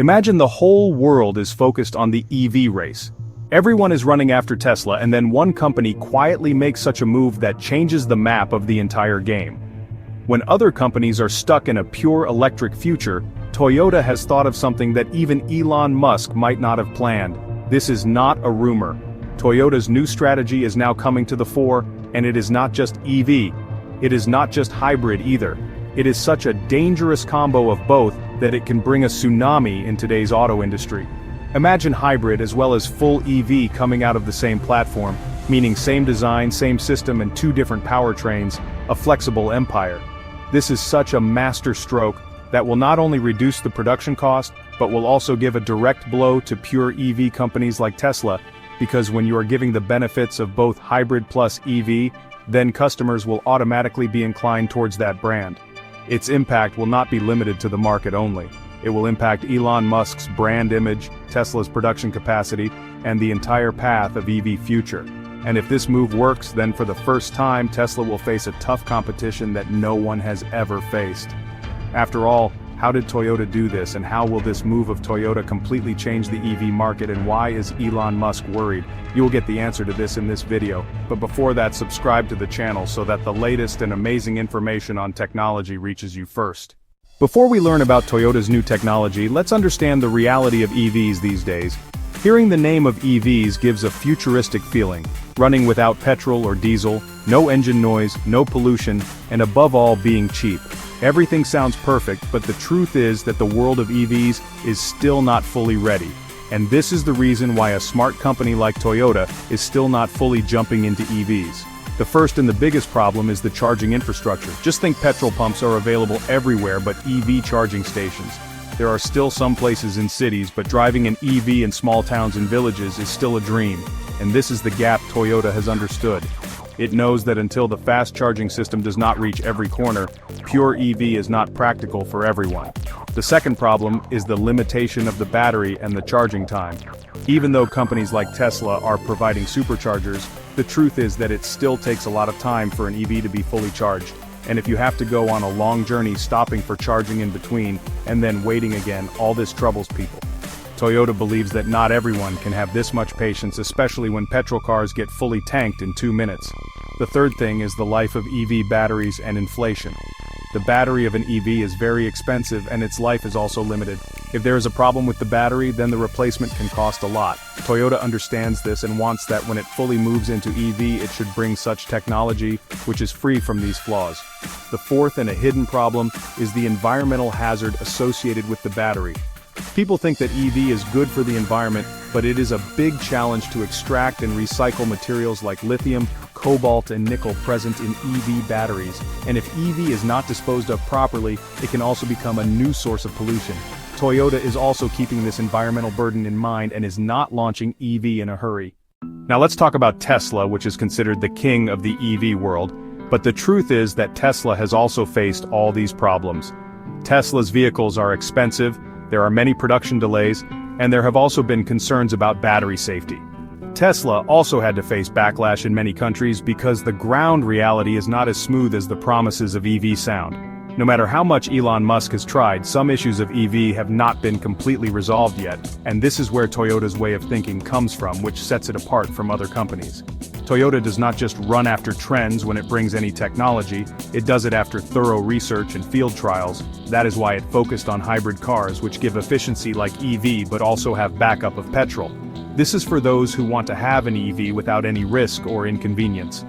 Imagine the whole world is focused on the EV race. Everyone is running after Tesla, and then one company quietly makes such a move that changes the map of the entire game. When other companies are stuck in a pure electric future, Toyota has thought of something that even Elon Musk might not have planned. This is not a rumor. Toyota's new strategy is now coming to the fore, and it is not just EV. It is not just hybrid either. It is such a dangerous combo of both that it can bring a tsunami in today's auto industry. Imagine hybrid as well as full EV coming out of the same platform, meaning same design, same system and two different powertrains, a flexible empire. This is such a master stroke that will not only reduce the production cost, but will also give a direct blow to pure EV companies like Tesla, because when you are giving the benefits of both hybrid plus EV, then customers will automatically be inclined towards that brand. Its impact will not be limited to the market only. It will impact Elon Musk's brand image, Tesla's production capacity, and the entire path of EV future. And if this move works, then for the first time Tesla will face a tough competition that no one has ever faced. After all, how did Toyota do this, and how will this move of Toyota completely change the EV market, and why is Elon Musk worried? You will get the answer to this in this video, but before that, subscribe to the channel so that the latest and amazing information on technology reaches you first. Before we learn about Toyota's new technology, let's understand the reality of EVs these days. Hearing the name of EVs gives a futuristic feeling, running without petrol or diesel, no engine noise, no pollution, and above all being cheap. Everything sounds perfect, but the truth is that the world of EVs is still not fully ready. And this is the reason why a smart company like Toyota is still not fully jumping into EVs. The first and the biggest problem is the charging infrastructure. Just think petrol pumps are available everywhere but EV charging stations. There are still some places in cities, but driving an EV in small towns and villages is still a dream. And this is the gap Toyota has understood. It knows that until the fast charging system does not reach every corner, pure EV is not practical for everyone. The second problem is the limitation of the battery and the charging time. Even though companies like Tesla are providing superchargers, the truth is that it still takes a lot of time for an EV to be fully charged. And if you have to go on a long journey stopping for charging in between, and then waiting again, all this troubles people. Toyota believes that not everyone can have this much patience, especially when petrol cars get fully tanked in 2 minutes. The third thing is the life of EV batteries and inflation. The battery of an EV is very expensive and its life is also limited. If there is a problem with the battery, then the replacement can cost a lot. Toyota understands this and wants that when it fully moves into EV, it should bring such technology which is free from these flaws. The fourth and a hidden problem is the environmental hazard associated with the battery. People think that EV is good for the environment, but it is a big challenge to extract and recycle materials like lithium, cobalt and nickel present in EV batteries, and if EV is not disposed of properly, it can also become a new source of pollution. Toyota is also keeping this environmental burden in mind and is not launching EV in a hurry. Now let's talk about Tesla, which is considered the king of the EV world, but the truth is that Tesla has also faced all these problems. Tesla's vehicles are expensive, there are many production delays, and there have also been concerns about battery safety. Tesla also had to face backlash in many countries because the ground reality is not as smooth as the promises of EV sound. No matter how much Elon Musk has tried, some issues of EV have not been completely resolved yet, and this is where Toyota's way of thinking comes from, which sets it apart from other companies. Toyota does not just run after trends when it brings any technology, it does it after thorough research and field trials. That is why it focused on hybrid cars, which give efficiency like EV but also have backup of petrol. This is for those who want to have an EV without any risk or inconvenience.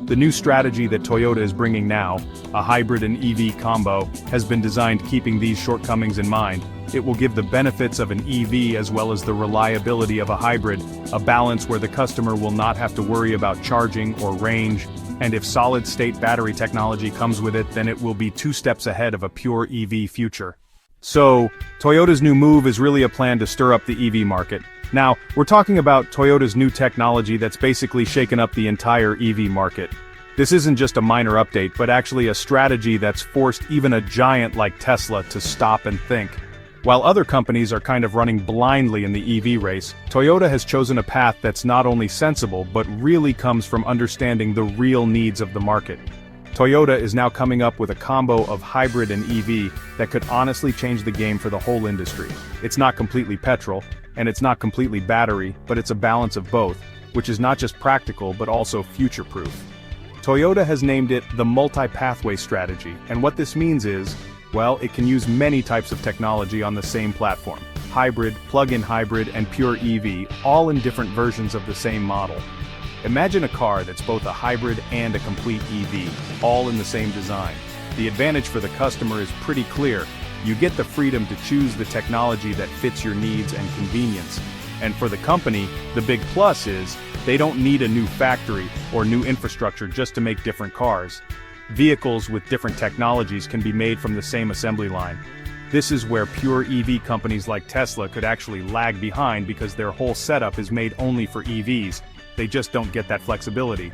The new strategy that Toyota is bringing now, a hybrid and EV combo, has been designed keeping these shortcomings in mind. It will give the benefits of an EV as well as the reliability of a hybrid, a balance where the customer will not have to worry about charging or range, and if solid-state battery technology comes with it, then it will be 2 steps ahead of a pure EV future. So, Toyota's new move is really a plan to stir up the EV market. Now, we're talking about Toyota's new technology that's basically shaken up the entire EV market. This isn't just a minor update, but actually a strategy that's forced even a giant like Tesla to stop and think. While other companies are kind of running blindly in the EV race, Toyota has chosen a path that's not only sensible but really comes from understanding the real needs of the market. Toyota is now coming up with a combo of hybrid and EV that could honestly change the game for the whole industry. It's not completely petrol, and it's not completely battery, but it's a balance of both, which is not just practical but also future-proof. Toyota has named it the multi-pathway strategy, and what this means is, well, it can use many types of technology on the same platform. Hybrid, plug-in hybrid, and pure EV, all in different versions of the same model. Imagine a car that's both a hybrid and a complete EV, all in the same design. The advantage for the customer is pretty clear. You get the freedom to choose the technology that fits your needs and convenience. And for the company, the big plus is, they don't need a new factory or new infrastructure just to make different cars. Vehicles with different technologies can be made from the same assembly line. This is where pure EV companies like Tesla could actually lag behind because their whole setup is made only for EVs. They just don't get that flexibility.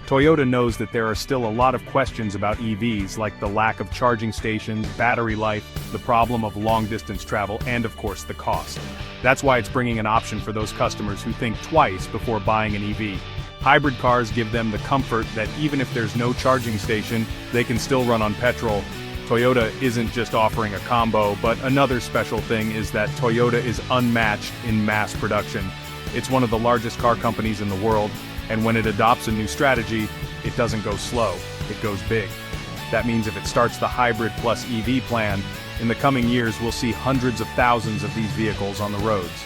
Toyota knows that there are still a lot of questions about EVs, like the lack of charging stations, battery life, the problem of long-distance travel, and of course the cost. That's why it's bringing an option for those customers who think twice before buying an EV. Hybrid cars give them the comfort that even if there's no charging station, they can still run on petrol. Toyota isn't just offering a combo, but another special thing is that Toyota is unmatched in mass production. It's one of the largest car companies in the world, and when it adopts a new strategy, it doesn't go slow, it goes big. That means if it starts the hybrid plus EV plan, in the coming years we'll see hundreds of thousands of these vehicles on the roads.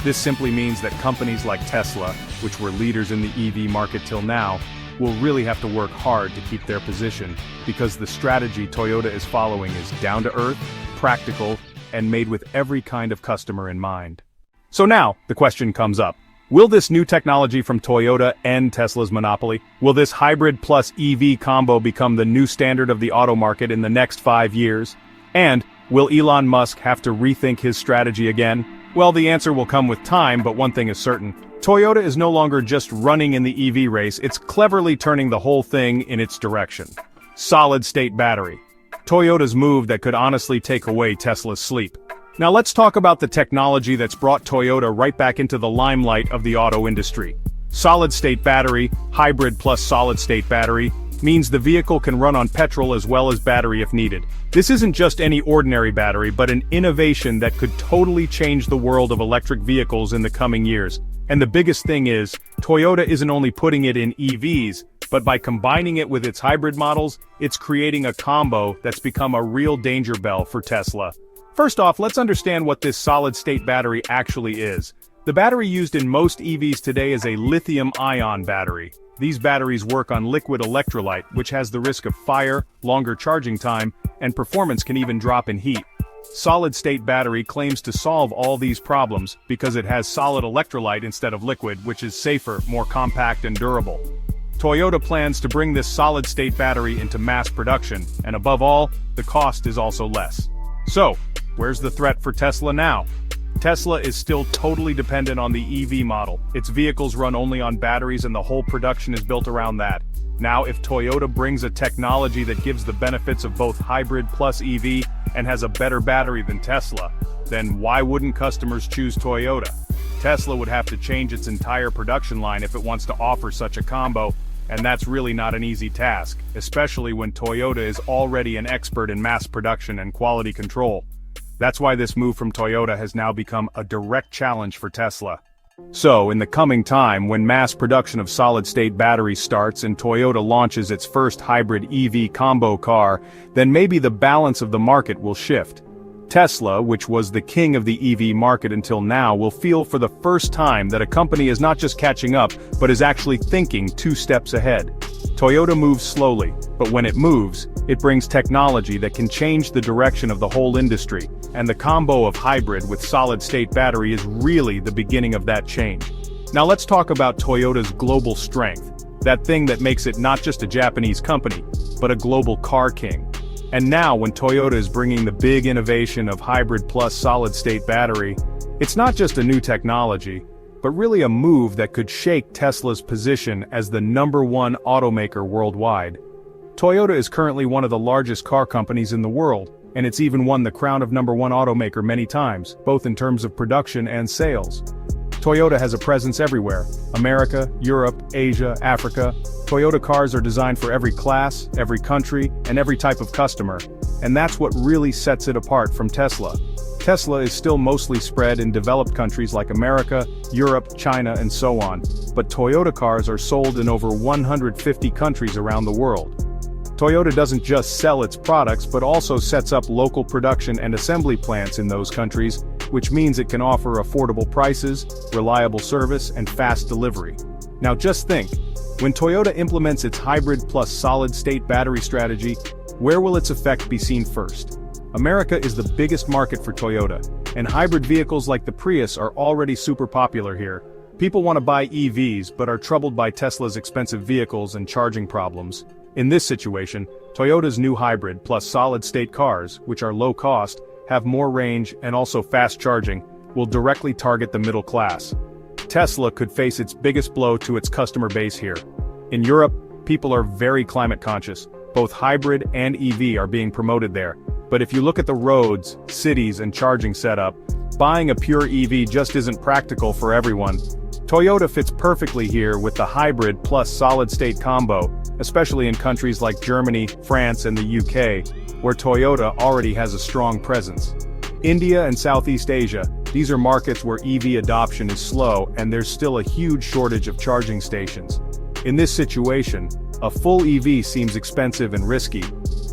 This simply means that companies like Tesla, which were leaders in the EV market till now, will really have to work hard to keep their position, because the strategy Toyota is following is down-to-earth, practical, and made with every kind of customer in mind. So now, the question comes up. Will this new technology from Toyota end Tesla's monopoly? Will this hybrid plus EV combo become the new standard of the auto market in the next 5 years? And, will Elon Musk have to rethink his strategy again? Well, the answer will come with time, but one thing is certain. Toyota is no longer just running in the EV race, it's cleverly turning the whole thing in its direction. Solid-state battery. Toyota's move that could honestly take away Tesla's sleep. Now let's talk about the technology that's brought Toyota right back into the limelight of the auto industry. Solid-state battery, hybrid plus solid-state battery, means the vehicle can run on petrol as well as battery if needed. This isn't just any ordinary battery, but an innovation that could totally change the world of electric vehicles in the coming years. And the biggest thing is, Toyota isn't only putting it in EVs, but by combining it with its hybrid models, it's creating a combo that's become a real danger bell for Tesla. First off, let's understand what this solid-state battery actually is. The battery used in most EVs today is a lithium-ion battery. These batteries work on liquid electrolyte, which has the risk of fire, longer charging time, and performance can even drop in heat. Solid-state battery claims to solve all these problems because it has solid electrolyte instead of liquid, which is safer, more compact, and durable. Toyota plans to bring this solid-state battery into mass production, and above all, the cost is also less. So, where's the threat for Tesla now? Tesla is still totally dependent on the EV model. Its vehicles run only on batteries and the whole production is built around that. Now, if Toyota brings a technology that gives the benefits of both hybrid plus EV and has a better battery than Tesla, then why wouldn't customers choose Toyota? Tesla would have to change its entire production line if it wants to offer such a combo, and that's really not an easy task, especially when Toyota is already an expert in mass production and quality control. That's why this move from Toyota has now become a direct challenge for Tesla. So, in the coming time, when mass production of solid-state batteries starts and Toyota launches its first hybrid EV combo car, then maybe the balance of the market will shift. Tesla, which was the king of the EV market until now, will feel for the first time that a company is not just catching up, but is actually thinking 2 steps ahead. Toyota moves slowly, but when it moves, it brings technology that can change the direction of the whole industry, and the combo of hybrid with solid-state battery is really the beginning of that change. Now let's talk about Toyota's global strength, that thing that makes it not just a Japanese company, but a global car king. And now when Toyota is bringing the big innovation of hybrid plus solid-state battery, it's not just a new technology, but really a move that could shake Tesla's position as the #1 automaker worldwide. Toyota is currently one of the largest car companies in the world, and it's even won the crown of #1 automaker many times, both in terms of production and sales. Toyota has a presence everywhere: America, Europe, Asia, Africa. Toyota cars are designed for every class, every country, and every type of customer, and that's what really sets it apart from Tesla. Tesla is still mostly spread in developed countries like America, Europe, China, and so on, but Toyota cars are sold in over 150 countries around the world. Toyota doesn't just sell its products but also sets up local production and assembly plants in those countries, which means it can offer affordable prices, reliable service, and fast delivery. Now just think, when Toyota implements its hybrid plus solid-state battery strategy, where will its effect be seen first? America is the biggest market for Toyota, and hybrid vehicles like the Prius are already super popular here. People want to buy EVs but are troubled by Tesla's expensive vehicles and charging problems. In this situation, Toyota's new hybrid plus solid-state cars, which are low cost, have more range and also fast charging, will directly target the middle class. Tesla could face its biggest blow to its customer base here. In Europe, people are very climate conscious. Both hybrid and EV are being promoted there. But if you look at the roads, cities, and charging setup, buying a pure EV just isn't practical for everyone. Toyota fits perfectly here with the hybrid plus solid-state combo, especially in countries like Germany, France, and the UK, where Toyota already has a strong presence. India and Southeast Asia, these are markets where EV adoption is slow and there's still a huge shortage of charging stations. In this situation, a full EV seems expensive and risky,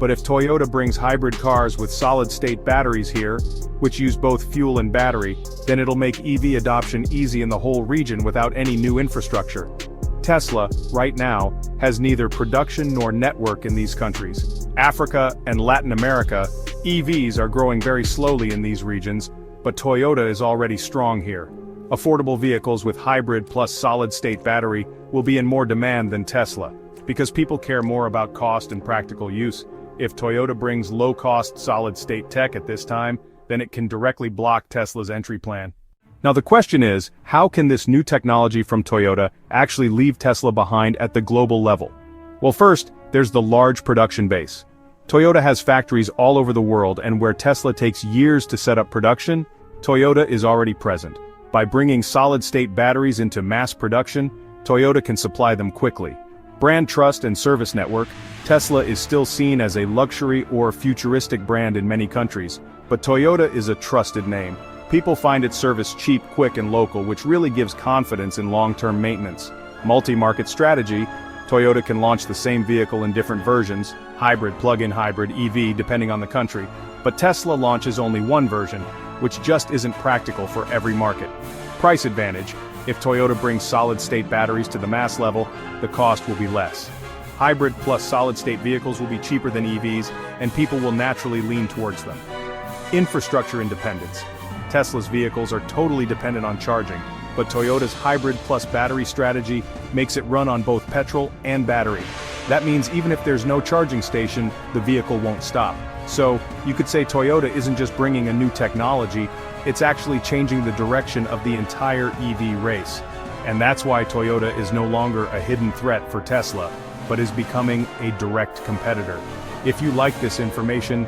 but if Toyota brings hybrid cars with solid-state batteries here, which use both fuel and battery, then it'll make EV adoption easy in the whole region without any new infrastructure. Tesla, right now, has neither production nor network in these countries. Africa and Latin America, EVs are growing very slowly in these regions, but Toyota is already strong here. Affordable vehicles with hybrid plus solid-state battery will be in more demand than Tesla, because people care more about cost and practical use. If Toyota brings low-cost solid-state tech at this time, then it can directly block Tesla's entry plan. Now the question is, how can this new technology from Toyota actually leave Tesla behind at the global level? Well, first, there's the large production base. Toyota has factories all over the world, and where Tesla takes years to set up production, Toyota is already present. By bringing solid-state batteries into mass production, Toyota can supply them quickly. Brand trust and service network, Tesla is still seen as a luxury or futuristic brand in many countries, but Toyota is a trusted name. People find its service cheap, quick, and local, which really gives confidence in long-term maintenance. Multi-market strategy, Toyota can launch the same vehicle in different versions, hybrid, plug-in hybrid, EV, depending on the country, but Tesla launches only one version, which just isn't practical for every market. Price advantage, if Toyota brings solid-state batteries to the mass level, the cost will be less. Hybrid plus solid-state vehicles will be cheaper than EVs, and people will naturally lean towards them. Infrastructure independence. Tesla's vehicles are totally dependent on charging, but Toyota's hybrid plus battery strategy makes it run on both petrol and battery. That means even if there's no charging station, the vehicle won't stop. So, you could say Toyota isn't just bringing a new technology, it's actually changing the direction of the entire EV race. And that's why Toyota is no longer a hidden threat for Tesla, but is becoming a direct competitor. If you like this information,